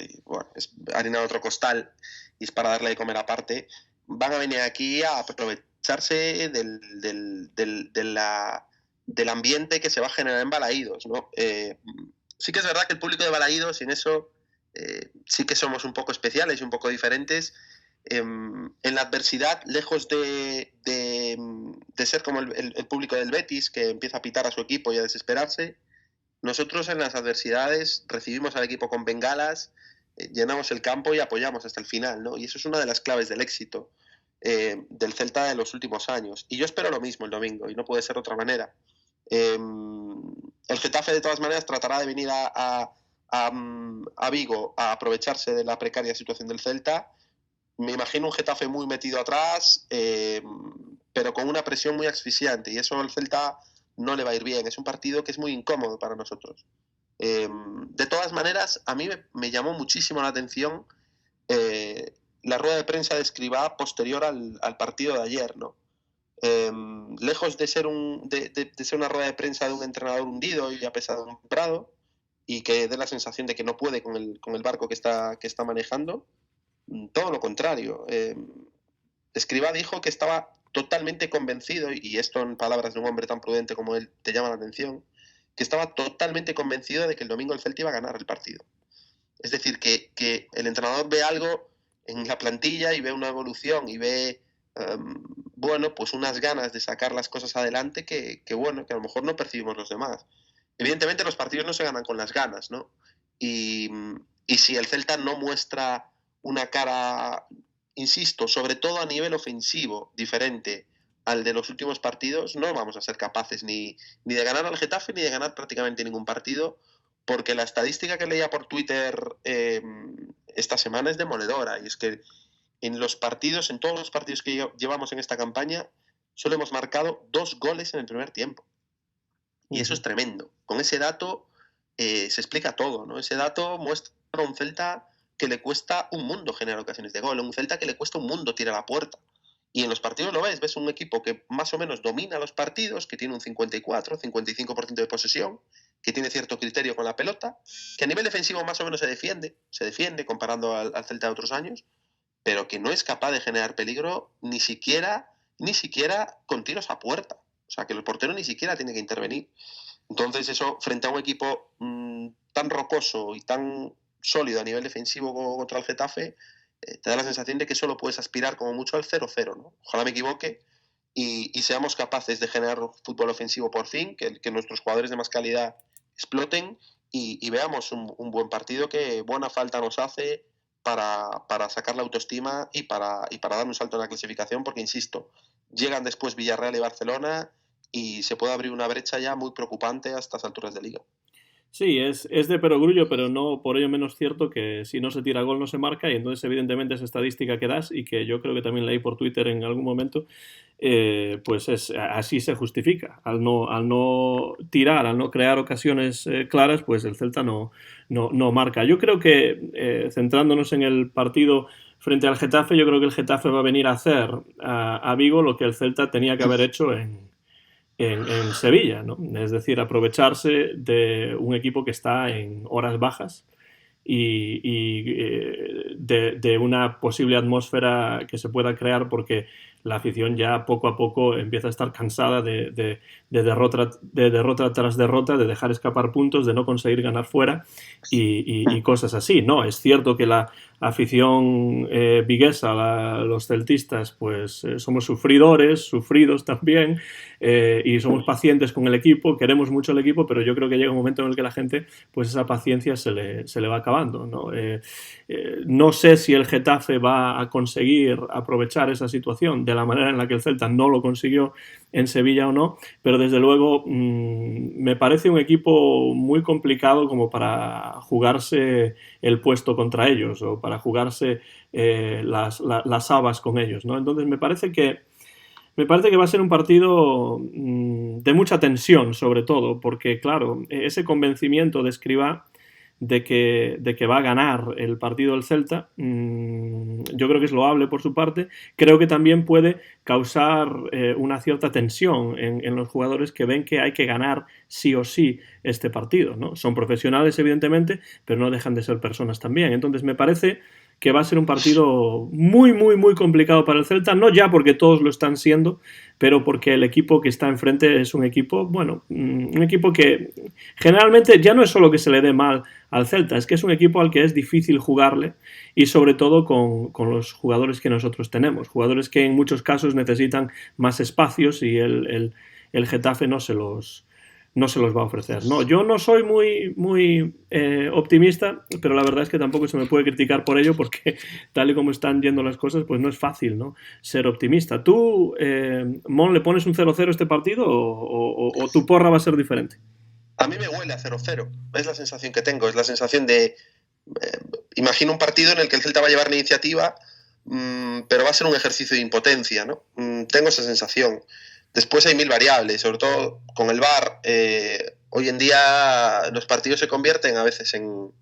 harina de otro costal y es para darle de comer aparte, van a venir aquí a aprovecharse del ambiente que se va a generar en Balaídos, ¿no? Sí que es verdad que el público de Balaídos, y en eso sí que somos un poco especiales y un poco diferentes. En la adversidad, lejos de ser como el público del Betis, que empieza a pitar a su equipo y a desesperarse, nosotros en las adversidades recibimos al equipo con bengalas, llenamos el campo y apoyamos hasta el final, ¿no? Y eso es una de las claves del éxito del Celta de los últimos años. Y yo espero lo mismo el domingo, y no puede ser de otra manera. El Getafe, de todas maneras, tratará de venir a Vigo a aprovecharse de la precaria situación del Celta. Me imagino un Getafe muy metido atrás, pero con una presión muy asfixiante, y eso al Celta no le va a ir bien. Es un partido que es muy incómodo para nosotros. De todas maneras, a mí me llamó muchísimo la atención la rueda de prensa de Escribá posterior al partido de ayer, ¿no? Lejos de ser una rueda de prensa de un entrenador hundido y apesadumbrado, y que dé la sensación de que no puede con el barco que está manejando, todo lo contrario. Escribá dijo que estaba totalmente convencido, y esto en palabras de un hombre tan prudente como él te llama la atención, que estaba totalmente convencido de que el domingo el Celta iba a ganar el partido. Es decir, que el entrenador ve algo en la plantilla y ve una evolución y ve, pues unas ganas de sacar las cosas adelante que a lo mejor no percibimos los demás. Evidentemente los partidos no se ganan con las ganas, ¿no? Y si el Celta no muestra una cara, insisto, sobre todo a nivel ofensivo, diferente al de los últimos partidos, no vamos a ser capaces ni de ganar al Getafe ni de ganar prácticamente ningún partido, porque la estadística que leía por Twitter esta semana es demoledora, y es que en todos los partidos que llevamos en esta campaña, solo hemos marcado 2 goles en el primer tiempo. Y eso es tremendo. Con ese dato se explica todo, ¿no? Ese dato muestra a un Celta que le cuesta un mundo generar ocasiones de gol, un Celta que le cuesta un mundo tirar a la puerta. Y en los partidos lo ves un equipo que más o menos domina los partidos, que tiene un 54-55% de posesión, que tiene cierto criterio con la pelota, que a nivel defensivo más o menos se defiende comparando al Celta de otros años, pero que no es capaz de generar peligro ni siquiera con tiros a puerta. O sea, que el portero ni siquiera tiene que intervenir. Entonces eso, frente a un equipo tan rocoso y tan sólido a nivel defensivo contra el Getafe, te da la sensación de que solo puedes aspirar como mucho al 0-0, ¿no? Ojalá me equivoque y seamos capaces de generar fútbol ofensivo por fin, que nuestros jugadores de más calidad exploten y veamos un buen partido que buena falta nos hace para sacar la autoestima y para dar un salto en la clasificación, porque, insisto, llegan después Villarreal y Barcelona y se puede abrir una brecha ya muy preocupante a estas alturas de liga. Sí, es de perogrullo, pero no por ello menos cierto que si no se tira gol no se marca, y entonces evidentemente esa estadística que das, y que yo creo que también leí por Twitter en algún momento, pues así se justifica. Al no tirar, al no crear ocasiones claras, pues el Celta no marca. Yo creo que, centrándonos en el partido frente al Getafe, yo creo que el Getafe va a venir a hacer a Vigo lo que el Celta tenía que haber hecho en Sevilla, ¿no? Es decir, aprovecharse de un equipo que está en horas bajas y de una posible atmósfera que se pueda crear, porque la afición ya poco a poco empieza a estar cansada de derrota tras derrota, de dejar escapar puntos, de no conseguir ganar fuera y cosas así. No, es cierto que la afición viguesa, los celtistas, pues somos sufridos también, y somos pacientes con el equipo, queremos mucho el equipo, pero yo creo que llega un momento en el que la gente, pues esa paciencia se le va acabando, ¿no? No sé si el Getafe va a conseguir aprovechar esa situación de la manera en la que el Celta no lo consiguió en Sevilla o no, pero desde luego me parece un equipo muy complicado como para jugarse el puesto contra ellos, o para jugarse las habas con ellos, ¿no? Entonces me parece que va a ser un partido de mucha tensión, sobre todo, porque, claro, ese convencimiento de Escribá de que va a ganar el partido del Celta, yo creo que es loable por su parte. Creo que también puede causar una cierta tensión en los jugadores, que ven que hay que ganar sí o sí este partido, ¿no? Son profesionales, evidentemente, pero no dejan de ser personas también. Entonces me parece que va a ser un partido muy, muy, muy complicado para el Celta, no ya porque todos lo están siendo, pero porque el equipo que está enfrente es un equipo, bueno, un equipo que generalmente ya no es solo que se le dé mal al Celta, es que es un equipo al que es difícil jugarle, y sobre todo con los jugadores que nosotros tenemos, jugadores que en muchos casos necesitan más espacios, y el Getafe no se no se los va a ofrecer, ¿no? Yo no soy muy optimista, pero la verdad es que tampoco se me puede criticar por ello, porque tal y como están yendo las cosas, pues no es fácil, ¿no?, ser optimista. ¿Tú, Mon, le pones un 0-0 a este partido o tu porra va a ser diferente? A mí me huele a 0-0, es la sensación que tengo, es la sensación de... imagino un partido en el que el Celta va a llevar la iniciativa, pero va a ser un ejercicio de impotencia, ¿no? Tengo esa sensación. Después hay mil variables, sobre todo con el VAR. Hoy en día los partidos se convierten a veces en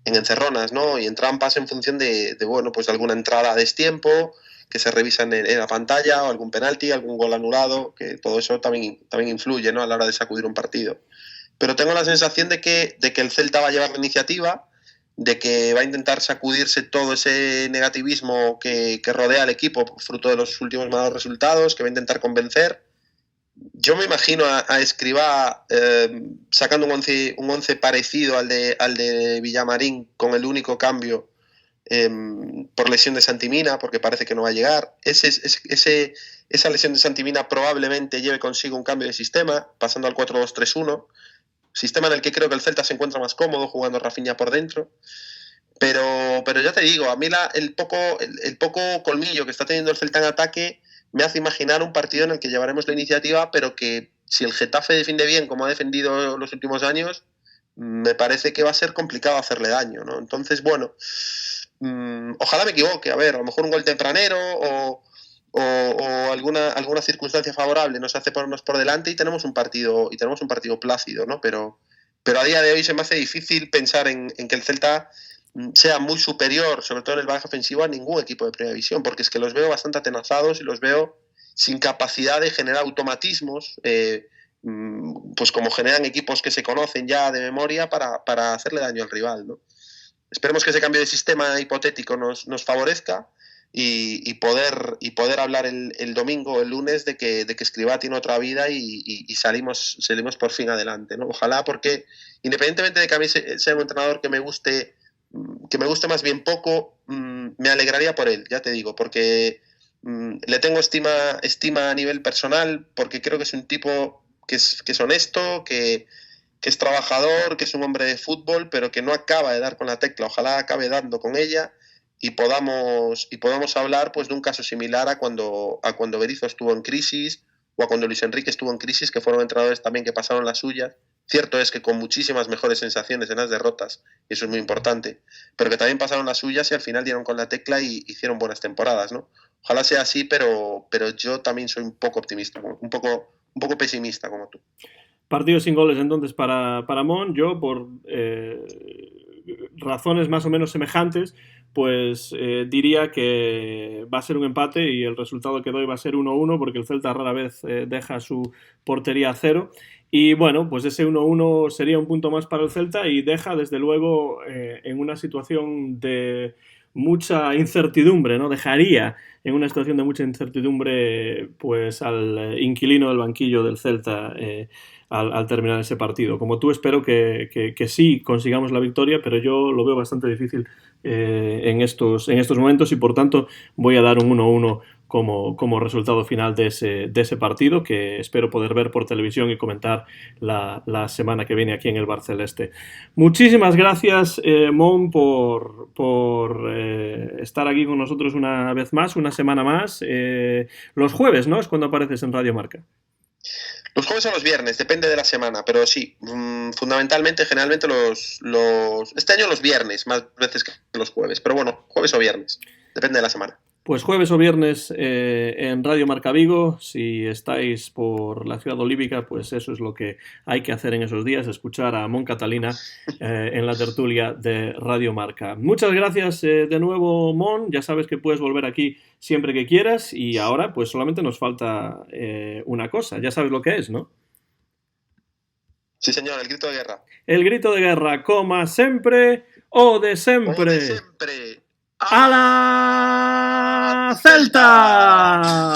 encerronas, ¿no? Y en trampas en función de bueno, pues de alguna entrada a destiempo que se revisan en la pantalla, o algún penalti, algún gol anulado, que todo eso también influye, ¿no?, a la hora de sacudir un partido. Pero tengo la sensación de que el Celta va a llevar la iniciativa, de que va a intentar sacudirse todo ese negativismo que rodea al equipo fruto de los últimos malos resultados, que va a intentar convencer. Yo me imagino a Escribá sacando un once parecido al de Villamarín, con el único cambio por lesión de Santimina, porque parece que no va a llegar. Esa lesión de Santimina probablemente lleve consigo un cambio de sistema, pasando al 4-2-3-1, sistema en el que creo que el Celta se encuentra más cómodo jugando Rafinha por dentro. Pero ya te digo, a mí el poco colmillo que está teniendo el Celta en ataque me hace imaginar un partido en el que llevaremos la iniciativa, pero que si el Getafe defiende bien como ha defendido los últimos años, me parece que va a ser complicado hacerle daño, ¿no? Entonces, bueno, ojalá me equivoque. A ver, a lo mejor un gol tempranero o alguna circunstancia favorable nos hace ponernos por delante y tenemos un partido plácido, ¿no? Pero a día de hoy se me hace difícil pensar en que el Celta sea muy superior, sobre todo en el bagaje ofensivo, a ningún equipo de Primera División, porque es que los veo bastante atenazados y los veo sin capacidad de generar automatismos, pues como generan equipos que se conocen ya de memoria para hacerle daño al rival, ¿no? Esperemos que ese cambio de sistema hipotético nos favorezca y poder hablar el domingo o el lunes de que Escribá tiene otra vida y salimos por fin adelante, ¿no? Ojalá, porque independientemente de que a mí sea un entrenador que me guste más bien poco, me alegraría por él, ya te digo, porque le tengo estima a nivel personal, porque creo que es un tipo que es honesto, que es trabajador, que es un hombre de fútbol, pero que no acaba de dar con la tecla. Ojalá acabe dando con ella y podamos hablar, pues, de un caso similar a cuando Berizzo estuvo en crisis, o a cuando Luis Enrique estuvo en crisis, que fueron entrenadores también que pasaron las suyas. Cierto es que con muchísimas mejores sensaciones en las derrotas, y eso es muy importante, pero que también pasaron las suyas y al final dieron con la tecla y hicieron buenas temporadas, ¿no? Ojalá sea así, pero yo también soy un poco optimista, un poco pesimista como tú. Partido sin goles entonces para Mon. Yo, por razones más o menos semejantes, pues diría que va a ser un empate y el resultado que doy va a ser 1-1, porque el Celta rara vez deja su portería a cero. Y bueno, pues ese 1-1 sería un punto más para el Celta y deja desde luego en una situación de mucha incertidumbre, ¿no? Dejaría en una situación de mucha incertidumbre pues al inquilino del banquillo del Celta al terminar ese partido. Como tú, espero que sí consigamos la victoria, pero yo lo veo bastante difícil en estos momentos, y por tanto voy a dar un 1-1 como resultado final de ese partido, que espero poder ver por televisión y comentar la semana que viene aquí en el Bar Celeste. Muchísimas gracias, Mon, por estar aquí con nosotros una vez más, una semana más. Los jueves, ¿no?, es cuando apareces en Radio Marca. Los jueves o los viernes, depende de la semana, pero sí, fundamentalmente, generalmente este año los viernes, más veces que los jueves, pero bueno, jueves o viernes, depende de la semana. Pues jueves o viernes en Radio Marca Vigo. Si estáis por la ciudad olívica, pues eso es lo que hay que hacer en esos días, escuchar a Mon Catalina en la tertulia de Radio Marca. Muchas gracias de nuevo, Mon. Ya sabes que puedes volver aquí siempre que quieras, y ahora pues solamente nos falta una cosa. Ya sabes lo que es, ¿no? Sí, señor, el grito de guerra. El grito de guerra, coma sempre o de sempre. O de sempre. ¡A la Celta!